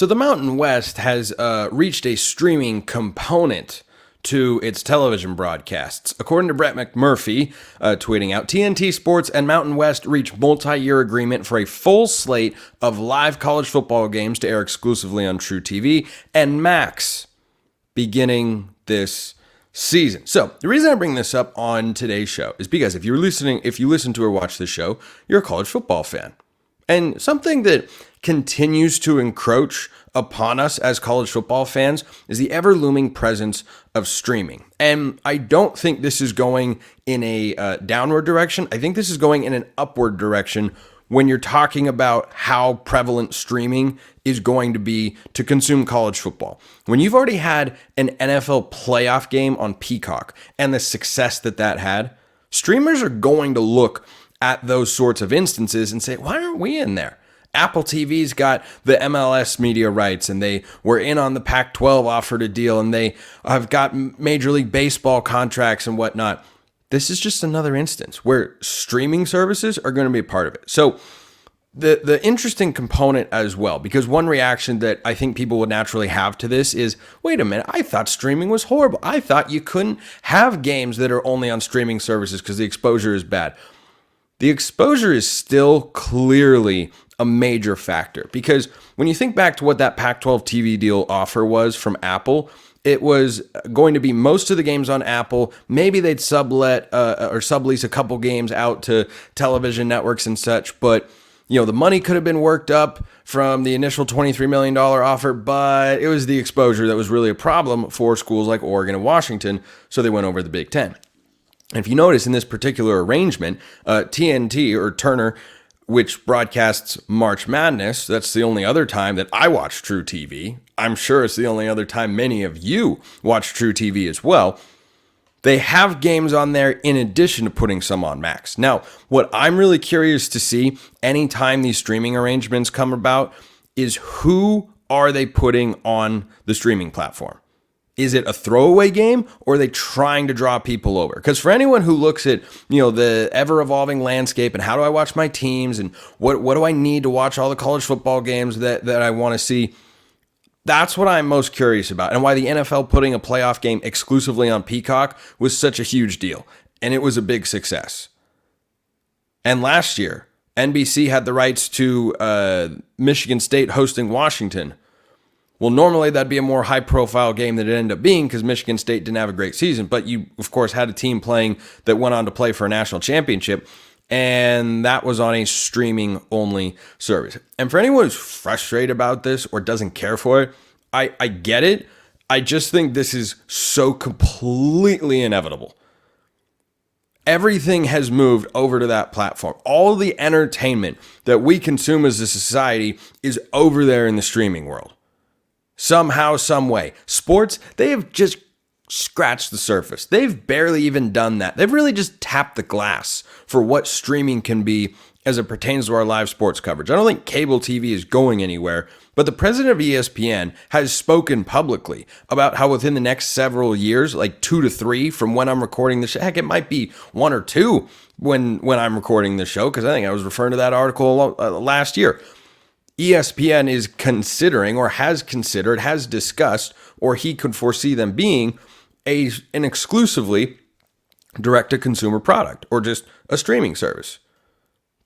So the Mountain West has reached a streaming component to its television broadcasts. According to Brett McMurphy, tweeting out, TNT Sports and Mountain West reach multi-year agreement for a full slate of live college football games to air exclusively on TruTV and Max beginning this season. So the reason I bring this up on today's show is because if you listen to or watch the show, you're a college football fan. And something that continues to encroach upon us as college football fans is the ever-looming presence of streaming. And I don't think this is going in a downward direction. I think this is going in an upward direction when you're talking about how prevalent streaming is going to be to consume college football. When you've already had an NFL playoff game on Peacock and the success that had, streamers are going to look at those sorts of instances and say, why aren't we in there? Apple TV's got the MLS media rights, and they were in on the Pac-12 offered a deal, and they have got Major League Baseball contracts and whatnot. This is just another instance where streaming services are going to be a part of it. So the interesting component as well, because one reaction that I think people would naturally have to this is, wait a minute, I thought streaming was horrible. I thought you couldn't have games that are only on streaming services because the exposure is bad. The exposure is still clearly a major factor, because when you think back to what that Pac-12 TV deal offer was from Apple, it was going to be most of the games on Apple. Maybe they'd sublet or sublease a couple games out to television networks and such, but the money could have been worked up from the initial $23 million offer, but it was the exposure that was really a problem for schools like Oregon and Washington, so they went over the Big Ten. And if you notice in this particular arrangement, TNT or Turner, which broadcasts March Madness, that's the only other time that I watch TruTV. I'm sure it's the only other time many of you watch TruTV as well. They have games on there in addition to putting some on Max. Now, what I'm really curious to see anytime these streaming arrangements come about is who are they putting on the streaming platform? Is it a throwaway game, or are they trying to draw people over? Because for anyone who looks at, the ever-evolving landscape and how do I watch my teams and what do I need to watch all the college football games that I want to see, that's what I'm most curious about, and why the NFL putting a playoff game exclusively on Peacock was such a huge deal, and it was a big success. And last year, NBC had the rights to Michigan State hosting Washington. Well, normally that'd be a more high-profile game than it ended up being because Michigan State didn't have a great season. But you, of course, had a team playing that went on to play for a national championship, and that was on a streaming-only service. And for anyone who's frustrated about this or doesn't care for it, I get it. I just think this is so completely inevitable. Everything has moved over to that platform. All the entertainment that we consume as a society is over there in the streaming world. Somehow, some way. Sports, they have just scratched the surface. They've barely even done that. They've really just tapped the glass for what streaming can be as it pertains to our live sports coverage. I don't think cable TV is going anywhere, but the president of ESPN has spoken publicly about how within the next several years, like 2 to 3 from when I'm recording the show, heck, it might be 1 or 2 when I'm recording the show, because I think I was referring to that article last year. ESPN is considering, or has considered, has discussed, or he could foresee them being an exclusively direct-to-consumer product, or just a streaming service.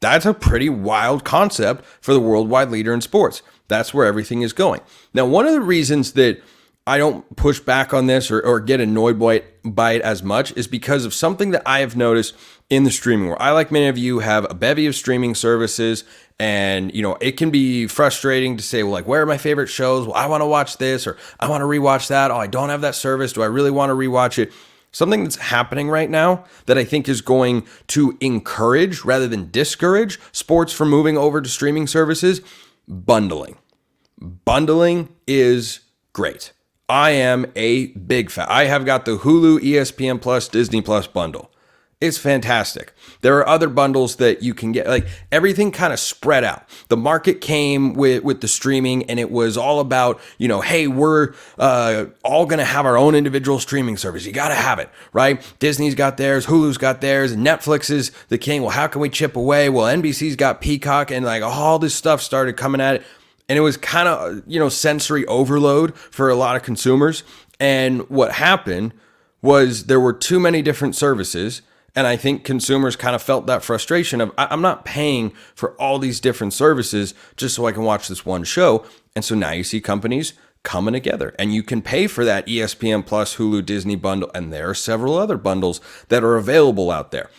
That's a pretty wild concept for the worldwide leader in sports. That's where everything is going. Now, one of the reasons that I don't push back on this or get annoyed by it as much is because of something that I have noticed in the streaming world. I, like many of you, have a bevy of streaming services, and it can be frustrating to say, well, like, where are my favorite shows? Well, I want to watch this, or I want to rewatch that. Oh, I don't have that service. Do I really want to rewatch it? Something that's happening right now that I think is going to encourage rather than discourage sports from moving over to streaming services: bundling. Bundling is great. I am a big fan. I have got the Hulu, ESPN Plus, Disney Plus bundle. It's fantastic. There are other bundles that you can get. Like, everything kind of spread out. The market came with the streaming, and it was all about, hey, we're all going to have our own individual streaming service. You got to have it, right? Disney's got theirs, Hulu's got theirs, and Netflix is the king. Well, how can we chip away? Well, NBC's got Peacock, and like all this stuff started coming at it. And it was kind of, sensory overload for a lot of consumers. And what happened was there were too many different services. And I think consumers kind of felt that frustration of, I'm not paying for all these different services just so I can watch this one show. And so now you see companies coming together, and you can pay for that ESPN Plus, Hulu, Disney bundle. And there are several other bundles that are available out there.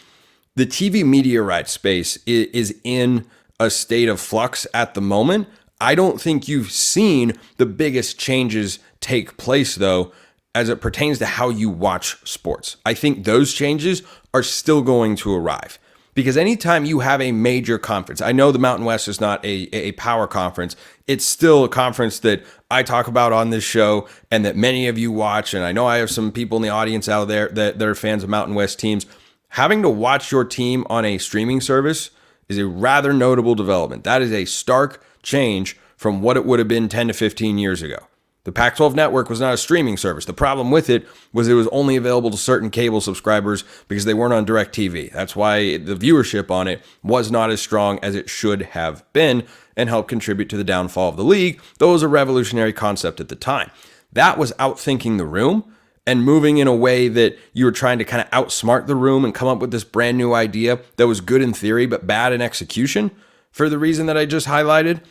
The TV media rights space is in a state of flux at the moment. I don't think you've seen the biggest changes take place, though, as it pertains to how you watch sports. I think those changes are still going to arrive, because anytime you have a major conference, I know the Mountain West is not a power conference. It's still a conference that I talk about on this show and that many of you watch. And I know I have some people in the audience out there that are fans of Mountain West teams. Having to watch your team on a streaming service is a rather notable development. That is a stark change from what it would have been 10 to 15 years ago. The Pac-12 network was not a streaming service. The problem with it was only available to certain cable subscribers because they weren't on DirecTV. That's why the viewership on it was not as strong as it should have been and helped contribute to the downfall of the league, though it was a revolutionary concept at the time. That was outthinking the room and moving in a way that you were trying to kind of outsmart the room and come up with this brand new idea that was good in theory but bad in execution for the reason that I just highlighted.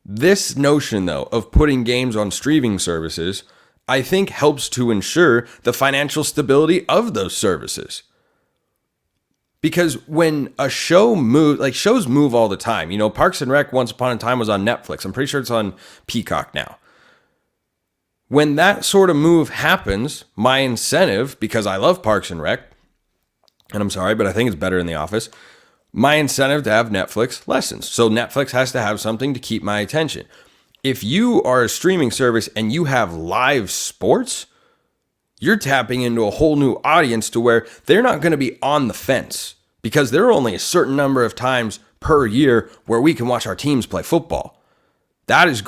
This notion, though, of putting games on streaming services, I think helps to ensure the financial stability of those services. Because when a show moves, like shows move all the time, Parks and Rec once upon a time was on Netflix. I'm pretty sure it's on Peacock now. When that sort of move happens, my incentive, because I love Parks and Rec, and I'm sorry, but I think it's better in The Office, my incentive to have Netflix lessens. So Netflix has to have something to keep my attention. If you are a streaming service and you have live sports, you're tapping into a whole new audience to where they're not going to be on the fence, because there are only a certain number of times per year where we can watch our teams play football. That is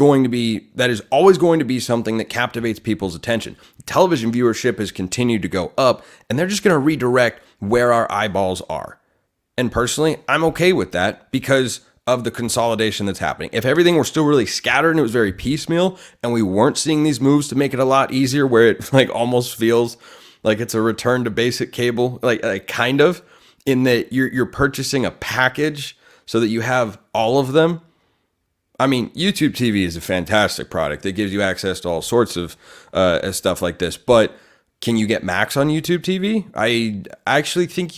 always going to be something that captivates people's attention. Television viewership has continued to go up, and they're just going to redirect where our eyeballs are. And personally, I'm okay with that because of the consolidation that's happening. If everything were still really scattered and it was very piecemeal and we weren't seeing these moves to make it a lot easier, where it almost feels like it's a return to basic cable, like kind of, in that you're purchasing a package so that you have all of them. I mean, YouTube TV is a fantastic product that gives you access to all sorts of stuff like this, but can you get Max on YouTube TV? I actually think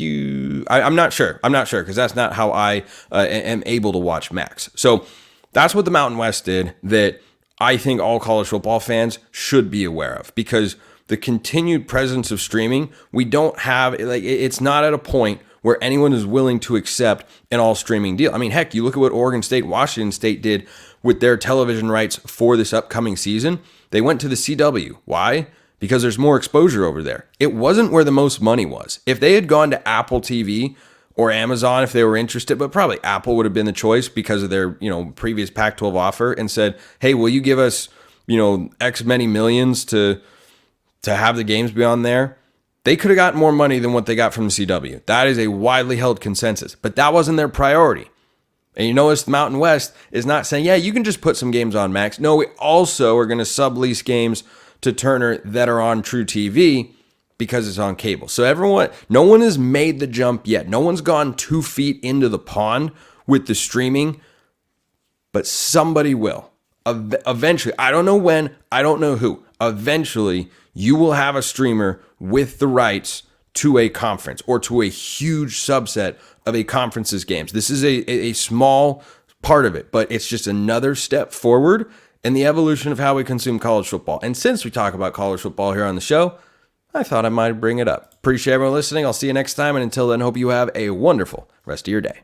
I'm not sure. Because that's not how I am able to watch Max. So that's what the Mountain West did that I think all college football fans should be aware of, because the continued presence of streaming, we don't have, it's not at a point where anyone is willing to accept an all streaming deal. I mean, heck, you look at what Oregon State, Washington State did with their television rights for this upcoming season. They went to the CW. Why? Because there's more exposure over there. It wasn't where the most money was. If they had gone to Apple TV or Amazon, if they were interested, but probably Apple would have been the choice because of their, previous Pac-12 offer, and said, hey, will you give us, X many millions to have the games be on there? They could have gotten more money than what they got from the CW. That is a widely held consensus, but that wasn't their priority. And you notice the Mountain West is not saying, yeah, you can just put some games on Max. No, we also are going to sublease games to Turner that are on TruTV because it's on cable. So no one has made the jump yet. No one's gone 2 feet into the pond with the streaming, but somebody will. Eventually, I don't know when, I don't know who. Eventually, you will have a streamer with the rights to a conference or to a huge subset of a conference's games. This is a small part of it, but it's just another step forward in the evolution of how we consume college football. And since we talk about college football here on the show, I thought I might bring it up. Appreciate everyone listening. I'll see you next time. And until then, hope you have a wonderful rest of your day.